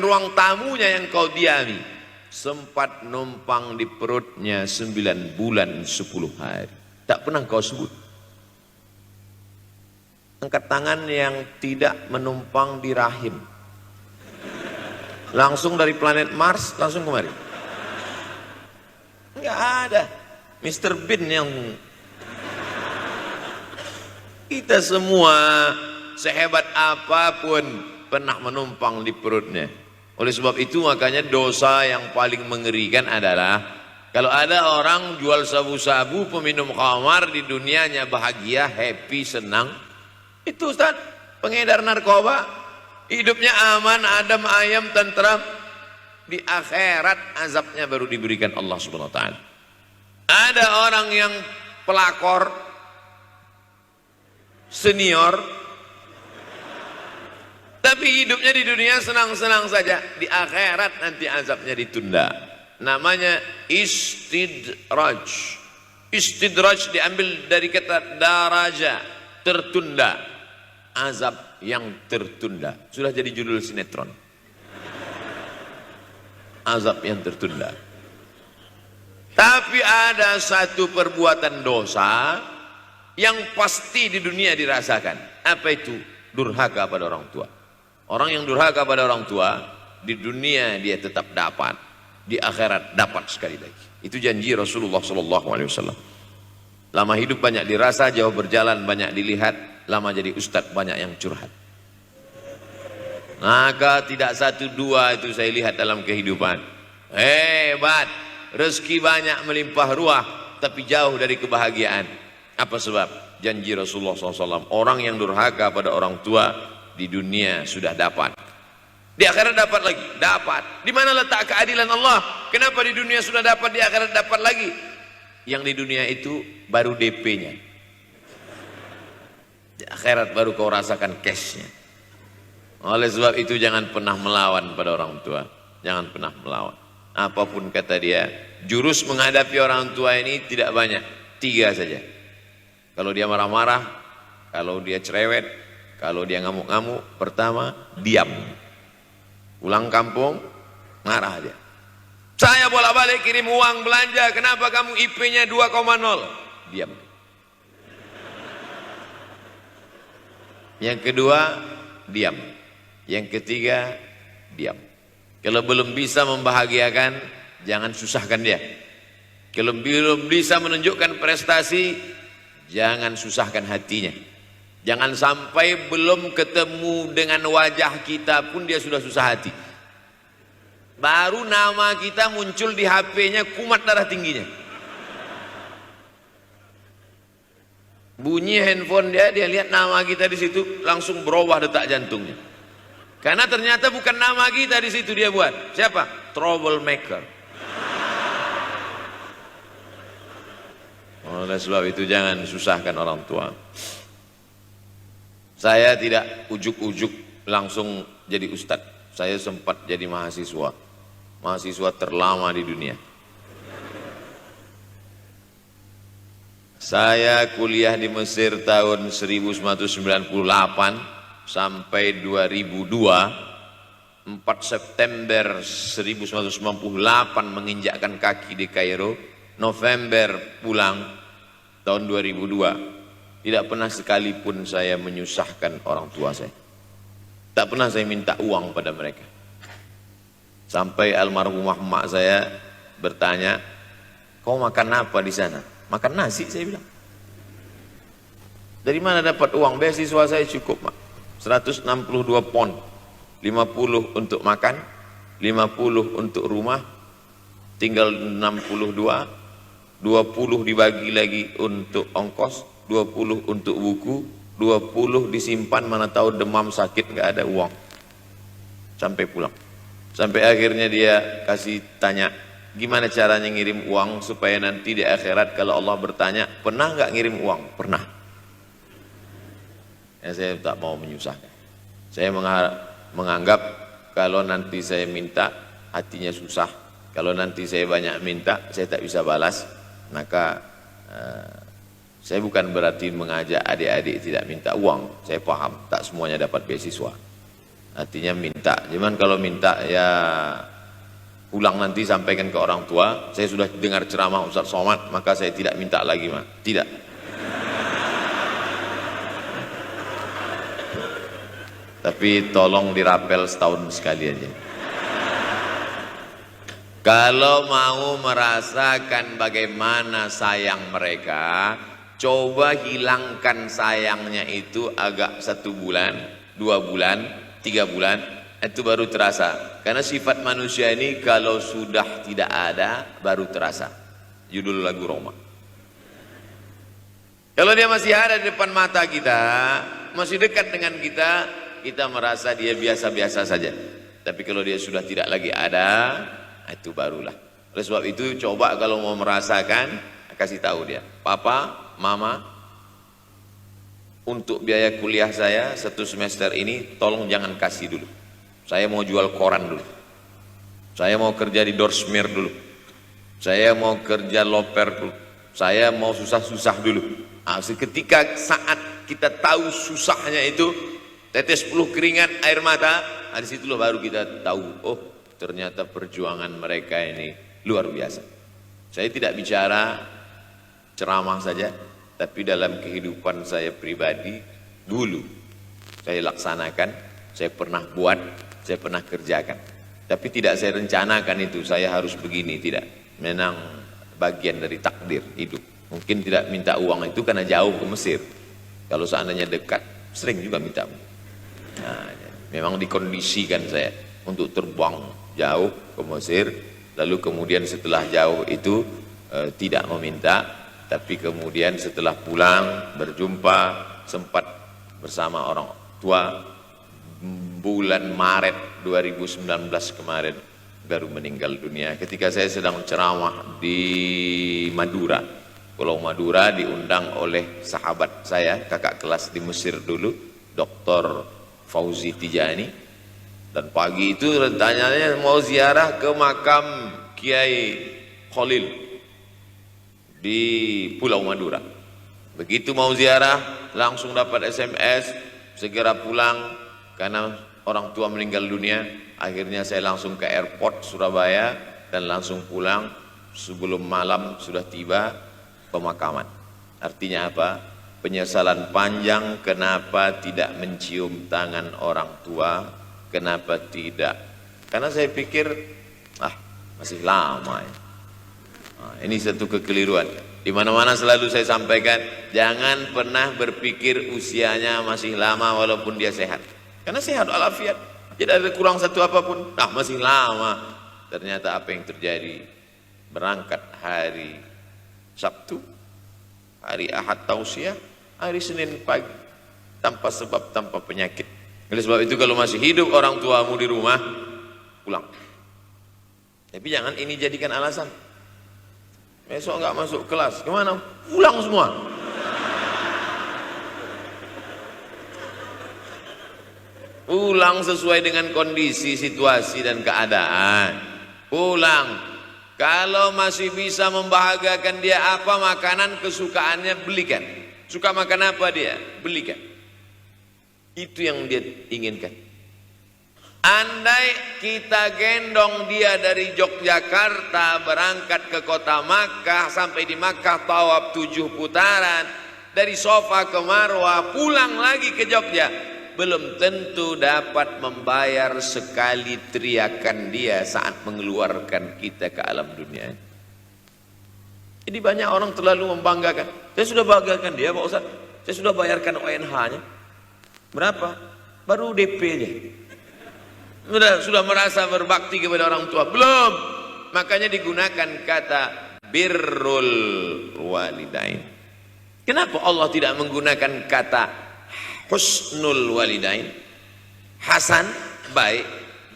ruang tamunya yang kau diami, sempat numpang di perutnya 9 bulan 10 hari. Tak pernah kau sebut. Angkat tangan yang tidak menumpang di rahim. Langsung dari planet Mars, langsung kemari. Enggak ada. Mr. Bean yang... Kita semua sehebat apapun pernah menumpang di perutnya. Oleh sebab itu makanya dosa yang paling mengerikan adalah kalau ada orang jual sabu-sabu, peminum khamar, di dunianya bahagia, happy, senang. Itu Ustaz, pengedar narkoba, hidupnya aman, adem, ayam, tentram. Di akhirat azabnya baru diberikan Allah Subhanahu wa taala. Ada orang yang pelakor senior, tapi hidupnya di dunia senang-senang saja. Di akhirat nanti azabnya ditunda. Namanya istidraj. Istidraj diambil dari kata daraja, tertunda. Azab yang tertunda. Sudah jadi judul sinetron. Azab yang tertunda. Tapi ada satu perbuatan dosa yang pasti di dunia dirasakan. Apa itu? Durhaka pada orang tua. Orang yang durhaka pada orang tua, di dunia dia tetap dapat, di akhirat dapat sekali lagi. Itu janji Rasulullah SAW. Lama hidup banyak dirasa, jauh berjalan banyak dilihat, lama jadi ustadz banyak yang curhat. Maka tidak satu dua itu saya lihat dalam kehidupan. Hebat, rezeki banyak melimpah ruah, tapi jauh dari kebahagiaan. Apa sebab? Janji Rasulullah SAW. Orang yang durhaka pada orang tua di dunia sudah dapat, di akhirat dapat lagi. Dapat. Di mana letak keadilan Allah? Kenapa di dunia sudah dapat, di akhirat dapat lagi? Yang di dunia itu baru DP-nya, di akhirat baru kau rasakan cash-nya. Oleh sebab itu jangan pernah melawan pada orang tua. Jangan pernah melawan. Apapun kata dia, jurus menghadapi orang tua ini tidak banyak, 3 saja. Kalau dia marah-marah, kalau dia cerewet, kalau dia ngamuk-ngamuk, pertama diam. Pulang kampung, marah dia. Saya bolak-balik kirim uang belanja, kenapa kamu IP-nya 2,0? Diam. Yang kedua, diam. Yang ketiga, diam. Kalau belum bisa membahagiakan, jangan susahkan dia. Kalau belum bisa menunjukkan prestasi, jangan susahkan hatinya. Jangan sampai belum ketemu dengan wajah kita pun dia sudah susah hati. Baru nama kita muncul di HP-nya, kumat darah tingginya. Bunyi handphone dia lihat nama kita di situ, langsung berubah detak jantungnya. Karena ternyata bukan nama kita di situ dia buat. Siapa? Troublemaker. Oleh sebab itu jangan susahkan orang tua. Saya tidak ujuk-ujuk langsung jadi ustadz. Saya sempat jadi mahasiswa. Mahasiswa terlama di dunia. Saya kuliah di Mesir tahun 1998 sampai 2002. 4 September 1998 menginjakkan kaki di Kairo. November pulang tahun 2002. Tidak pernah sekalipun saya menyusahkan orang tua saya. Tak pernah saya minta uang pada mereka. Sampai almarhumah emak saya bertanya, kau makan apa di sana? Makan nasi, saya bilang. Dari mana dapat uang? Beasiswa saya cukup, Mak. 162 pon. 50 untuk makan, 50 untuk rumah, tinggal 62. 20 dibagi lagi untuk ongkos, 20 untuk buku, 20 disimpan, mana tahu demam sakit nggak ada uang. Sampai pulang. Sampai akhirnya dia kasih tanya, gimana caranya ngirim uang supaya nanti di akhirat kalau Allah bertanya, pernah nggak ngirim uang? Pernah. Ya, saya tak mau menyusahkan. Saya menganggap kalau nanti saya minta hatinya susah. Kalau nanti saya banyak minta, saya tak bisa balas. Maka saya bukan berarti mengajak adik-adik tidak minta uang. Saya paham, tak semuanya dapat beasiswa. Artinya minta. Cuman kalau minta ya pulang nanti sampaikan ke orang tua, saya sudah dengar ceramah Ustaz Somad, maka saya tidak minta lagi, mah. Tidak. Tapi tolong dirapel setahun sekali aja. Kalau mau merasakan bagaimana sayang mereka, coba hilangkan sayangnya itu agak 1 bulan, 2 bulan, 3 bulan, itu baru terasa. Karena sifat manusia ini kalau sudah tidak ada baru terasa. Judul lagu Roma. Kalau dia masih ada di depan mata kita, masih dekat dengan kita, kita merasa dia biasa-biasa saja. Tapi kalau dia sudah tidak lagi ada, itu barulah. Oleh sebab itu coba kalau mau merasakan, kasih tahu dia, papa, mama, untuk biaya kuliah saya 1 semester ini tolong jangan kasih dulu. Saya mau jual koran dulu. Saya mau kerja di Dorsmir dulu. Saya mau kerja loper dulu. Saya mau susah-susah dulu. Nah, ketika saat kita tahu susahnya itu, tetes peluh keringat, air mata, nah disitulah baru kita tahu, oh ternyata perjuangan mereka ini luar biasa. Saya tidak bicara ceramah saja, tapi dalam kehidupan saya pribadi, dulu saya laksanakan, saya pernah buat, saya pernah kerjakan. Tapi tidak saya rencanakan itu, saya harus begini, tidak. Memang bagian dari takdir hidup. Mungkin tidak minta uang itu karena jauh ke Mesir. Kalau seandainya dekat, sering juga minta. Nah, memang dikondisikan saya untuk terbang jauh ke Mesir, lalu kemudian setelah jauh itu tidak meminta, tapi kemudian setelah pulang berjumpa sempat bersama orang tua bulan Maret 2019 kemarin baru meninggal dunia ketika saya sedang ceramah di Madura, Pulau Madura, diundang oleh sahabat saya, kakak kelas di Mesir dulu, Dr. Fauzi Tijani. Dan pagi itu rencananya mau ziarah ke makam Kiai Khalil di Pulau Madura. Begitu mau ziarah langsung dapat SMS segera pulang karena orang tua meninggal dunia. Akhirnya saya langsung ke airport Surabaya dan langsung pulang. Sebelum malam sudah tiba pemakaman. Artinya apa? Penyesalan panjang kenapa tidak mencium tangan orang tua, kenapa tidak. Karena saya pikir masih lama ya. Nah, ini satu kekeliruan. Di mana-mana selalu saya sampaikan, jangan pernah berpikir usianya masih lama walaupun dia sehat. Karena sehat walafiat, tidak ada kurang satu apapun. Masih lama. Ternyata apa yang terjadi? Berangkat hari Sabtu, hari Ahad tausiah, hari Senin pagi, tanpa sebab, tanpa penyakit. Oleh sebab itu kalau masih hidup orang tuamu di rumah, pulang. Tapi jangan ini jadikan alasan. Besok enggak masuk kelas, kemana? Pulang semua. Pulang sesuai dengan kondisi, situasi dan keadaan. Pulang. Kalau masih bisa membahagiakan dia apa makanan kesukaannya, belikan. Suka makan apa dia? Belikan. Itu yang dia inginkan. Andai kita gendong dia dari Yogyakarta berangkat ke kota Makkah, sampai di Makkah tawaf 7 putaran, dari Sofa ke Marwah, pulang lagi ke Jogja, belum tentu dapat membayar sekali teriakan dia saat mengeluarkan kita ke alam dunia. Jadi banyak orang terlalu membanggakan. Saya sudah banggakan dia Pak Ustaz, saya sudah bayarkan ONH-nya. Berapa? Baru DP-nya. Sudah merasa berbakti kepada orang tua? Belum. Makanya digunakan kata birrul walidain. Kenapa Allah tidak menggunakan kata husnul walidain? Hasan baik,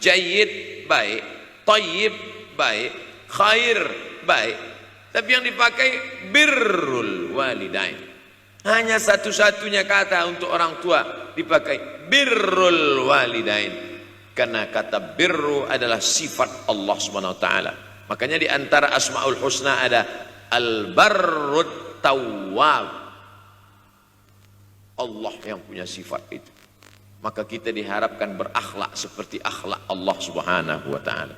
jayyid baik, thayyib baik, khair baik. Tapi yang dipakai birrul walidain. Hanya satu-satunya kata untuk orang tua dipakai birrul walidain. Karena kata birru adalah sifat Allah SWT. Makanya di antara Asmaul Husna ada Al-Barrut Tawwab. Allah yang punya sifat itu. maka kita diharapkan berakhlak seperti akhlak Allah Subhanahu wa taala.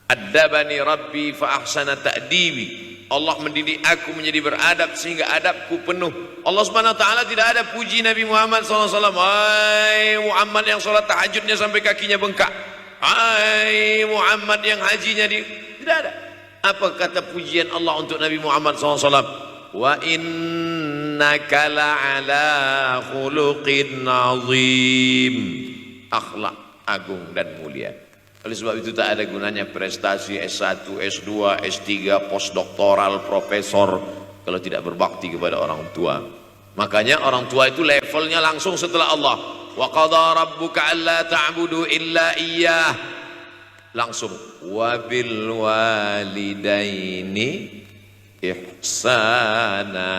Addabani Rabbi fa ahsana ta'dibi. Allah mendidik aku menjadi beradab sehingga adabku penuh. Allah Subhanahu wa taala tidak ada puji Nabi Muhammad SAW. Hai Muhammad yang sholat tahajudnya sampai kakinya bengkak. Hai Muhammad yang hajinya tidak ada. Apa kata pujian Allah untuk Nabi Muhammad SAW? Wa innaka la'ala khuluqin azim. Akhlak agung dan mulia. Oleh sebab itu tak ada gunanya prestasi S1, S2, S3, postdoktoral, profesor kalau tidak berbakti kepada orang tua. Makanya orang tua itu levelnya langsung setelah Allah. Wa qadha rabbuka alla ta'budu illa iyyah. Langsung wa bil walidaini ihsana.